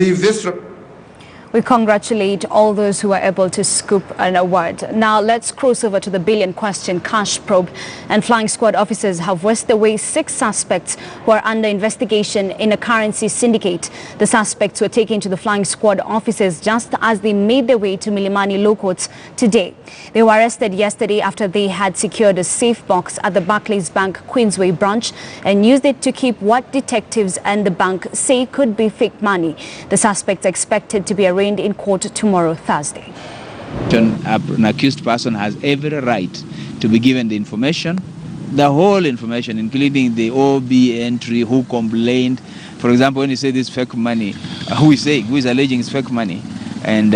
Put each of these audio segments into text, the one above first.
We congratulate all those who were able to scoop an award. Now let's cross over to the billion question cash probe. And flying squad officers have whisked away 6 suspects who are under investigation in a currency syndicate. The suspects were taken to the flying squad officers just as they made their way to Milimani Low Courts today. They were arrested yesterday after they had secured a safe box at the Barclays Bank Queensway branch and used it to keep what detectives and the bank say could be fake money. The suspects are expected to be arraigned in court tomorrow, Thursday. An accused person has every right to be given the information, the whole information, including the OB entry, who complained. For example, when you say this fake money, who is saying, who is alleging it's fake money, and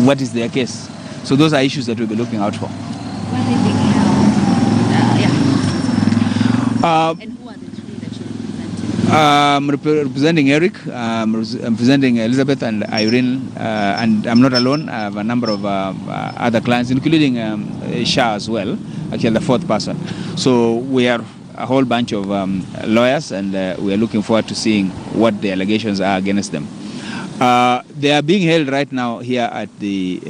what is their case. So those are issues that we'll be looking out for. When are they being held? And who are the 3 that you're representing? I'm representing Eric, I'm representing Elizabeth and Irene, and I'm not alone. I have a number of other clients, including Shah as well, actually the 4th person. So we are a whole bunch of lawyers, and we are looking forward to seeing what the allegations are against them. They are being held right now here at the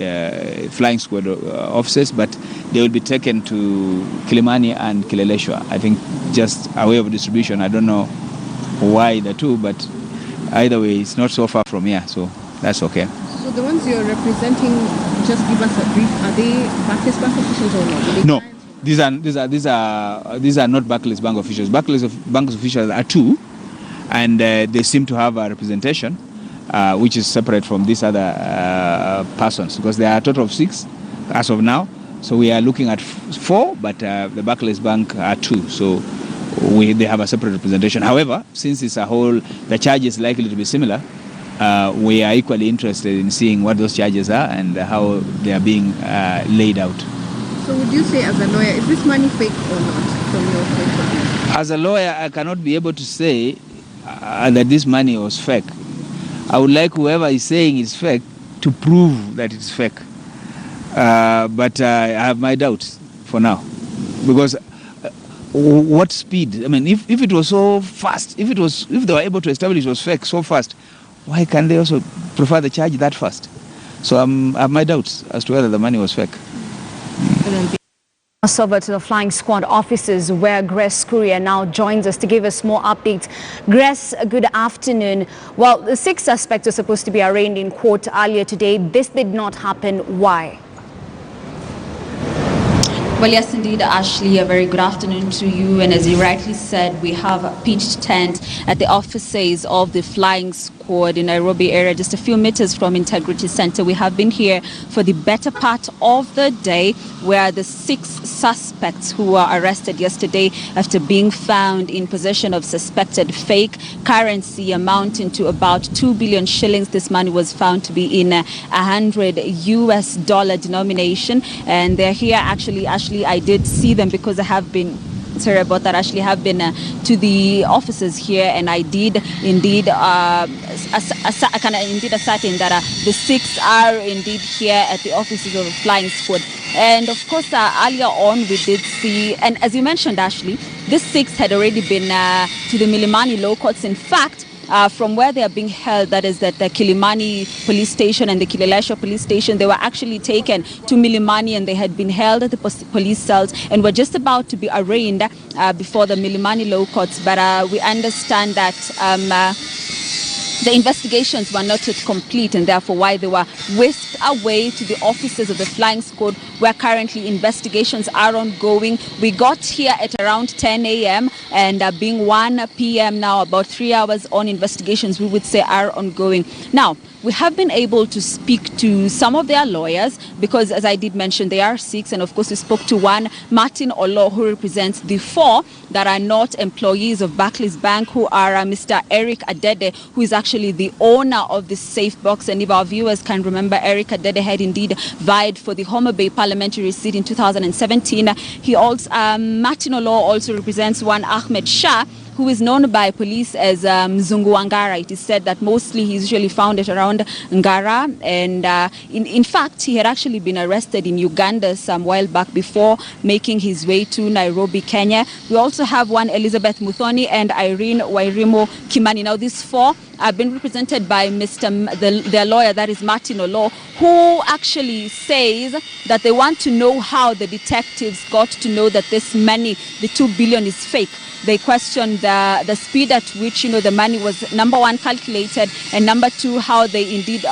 flying squad offices, but they will be taken to Kilimani and Kileleshwa. I think just a way of distribution. I don't know why the two, but either way, it's not so far from here, so that's okay. So the ones you're representing, just give us a brief. Are they Barclays Bank officials or not? No, these are not Barclays Bank officials. Barclays Bank officials are 2, and they seem to have a representation, which is separate from these other persons, because there are a total of 6 as of now. So we are looking at 4, but the Barclays Bank are 2. So they have a separate representation. However, since it's a whole, the charge is likely to be similar, we are equally interested in seeing what those charges are and how they are being laid out. So would you say, as a lawyer, is this money fake or not from your point of view? As a lawyer, I cannot be able to say that this money was fake. I would like whoever is saying it's fake to prove that it's fake. But I have my doubts for now, because what speed? I mean, if it was so fast, if they were able to establish it was fake so fast, why can't they also prefer the charge that fast? So I have my doubts as to whether the money was fake. Over to the flying squad offices, where Grace Courier now joins us to give us more updates. Grace, good afternoon. Well, the 6 suspects were supposed to be arraigned in court earlier today. This did not happen. Why? Well, yes, indeed, Ashley, a very good afternoon to you. And as you rightly said, we have a pitched tent at the offices of the flying squad in Nairobi area, just a few meters from Integrity Center. We have been here for the better part of the day, where the 6 suspects who were arrested yesterday after being found in possession of suspected fake currency amounting to about 2 billion shillings. This money was found to be in $100 denomination, and they're here. Actually, I did see them because I have been sorry about that. Actually, have been to the offices here, and I did indeed ascertain that the 6 are indeed here at the offices of the flying squad. And of course, earlier on we did see, and as you mentioned, Ashley, these 6 had already been to the Milimani Low Courts. In fact, from where they are being held, that is that the Kilimani police station and the Kileleshwa police station, they were actually taken to Milimani and they had been held at the police cells and were just about to be arraigned before the Milimani Low Courts. But we understand that the investigations were not yet complete, and therefore why they were whisked away to the offices of the flying squad, where currently investigations are ongoing. We got here at around 10 a.m. and being 1 p.m. now, about 3 hours on, investigations we would say are ongoing. Now, we have been able to speak to some of their lawyers because, as I did mention, they are 6. And of course, we spoke to one, Martin Olo, who represents the 4 that are not employees of Barclays Bank, who are Mr. Eric Adede, who is actually the owner of the safe box. And if our viewers can remember, Eric Adede had indeed vied for the Homer Bay parliamentary seat in 2017. He also, Martin Olo also represents one Ahmed Shah, who is known by police as Mzungu wa Ngara. It is said that mostly he's usually found at around Ngara. And in fact, he had actually been arrested in Uganda some while back before making his way to Nairobi, Kenya. We also have one Elizabeth Muthoni and Irene Wairimo Kimani. Now, these 4 been represented by their lawyer, that is Martin Olo, who actually says that they want to know how the detectives got to know that this money, the 2 billion, is fake. They questioned the speed at which, the money was, number one, calculated, and number two, how they indeed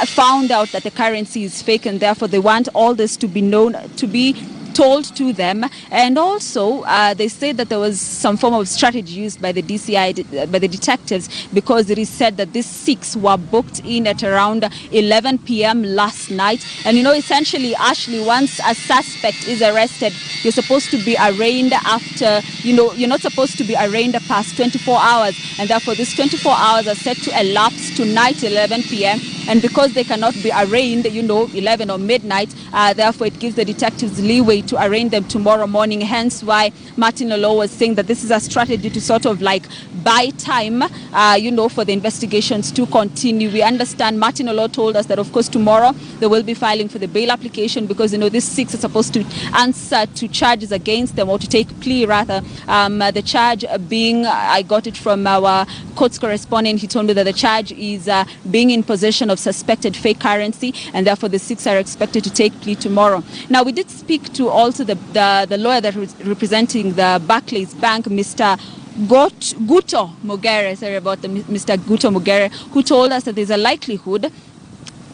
found out that the currency is fake, and therefore they want all this to be known, to be told to them. And also they said that there was some form of strategy used by the DCI, by the detectives, because it is said that these 6 were booked in at around 11 p.m. last night. And essentially, Ashley, once a suspect is arrested, you're supposed to be arraigned after, you're not supposed to be arraigned past 24 hours, and therefore these 24 hours are set to elapse tonight 11 p.m. And because they cannot be arraigned 11 or midnight, therefore it gives the detectives leeway to arraign them tomorrow morning. Hence why Martin Olo was saying that this is a strategy to sort of like buy time, for the investigations to continue. We understand Martin Olo told us that, of course, tomorrow they will be filing for the bail application, because these 6 are supposed to answer to charges against them, or to take plea rather. The charge being, I got it from our courts correspondent, he told me that the charge is being in possession of suspected fake currency, and therefore the 6 are expected to take plea tomorrow. Now, we did speak to also the lawyer that was representing the Barclays Bank, Mr. Guto Mugere, Mr. Guto Mugere, who told us that there's a likelihood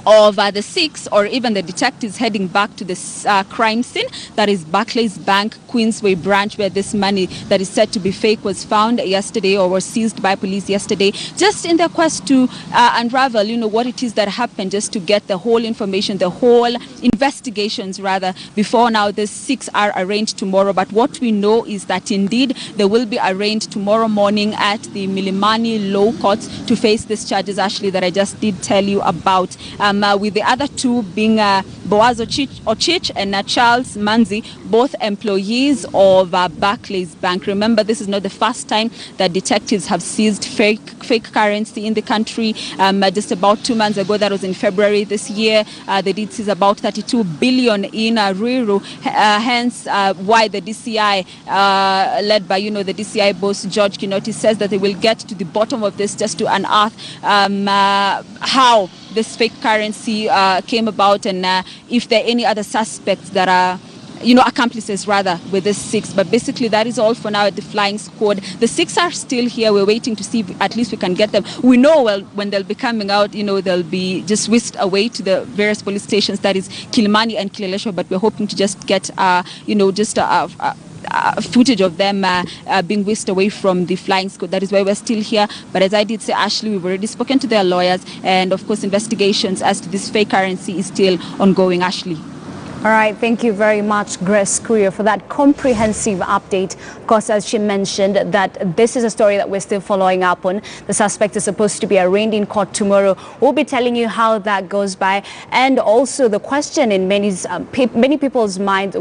of the 6 or even the detectives heading back to this crime scene, that is Barclays Bank, Queensway branch, where this money that is said to be fake was found yesterday, or was seized by police yesterday, just in their quest to unravel, what it is that happened, just to get the whole information, the whole investigations rather, before now the 6 are arraigned tomorrow. But what we know is that indeed they will be arraigned tomorrow morning at the Milimani Law Courts to face these charges, Ashley, that I just did tell you about. With the other 2 being Boaz Ochich and Charles Manzi, both employees of Barclays Bank. Remember, this is not the first time that detectives have seized fake currency in the country. Just about 2 months ago, that was in February this year, they did seize about 32 billion in Ruiru. Hence why the DCI, led by the DCI boss George Kinoti, says that they will get to the bottom of this, just to unearth how this fake currency came about, and if there are any other suspects that are accomplices rather with this 6. But basically that is all for now at the flying squad. The 6 are still here. We're waiting to see if at least we can get them. We know, well, when they'll be coming out, they'll be just whisked away to the various police stations, that is Kilimani and Kileleshwa, but we're hoping to just get footage of them being whisked away from the flying squad. That is why we're still here. But as I did say, Ashley, we've already spoken to their lawyers, and of course investigations as to this fake currency is still ongoing, Ashley. All right, thank you very much, Grace Courier, for that comprehensive update. Of course, as she mentioned, that this is a story that we're still following up on. The suspect is supposed to be arraigned in court tomorrow. We'll be telling you how that goes by, and also the question in many people's minds,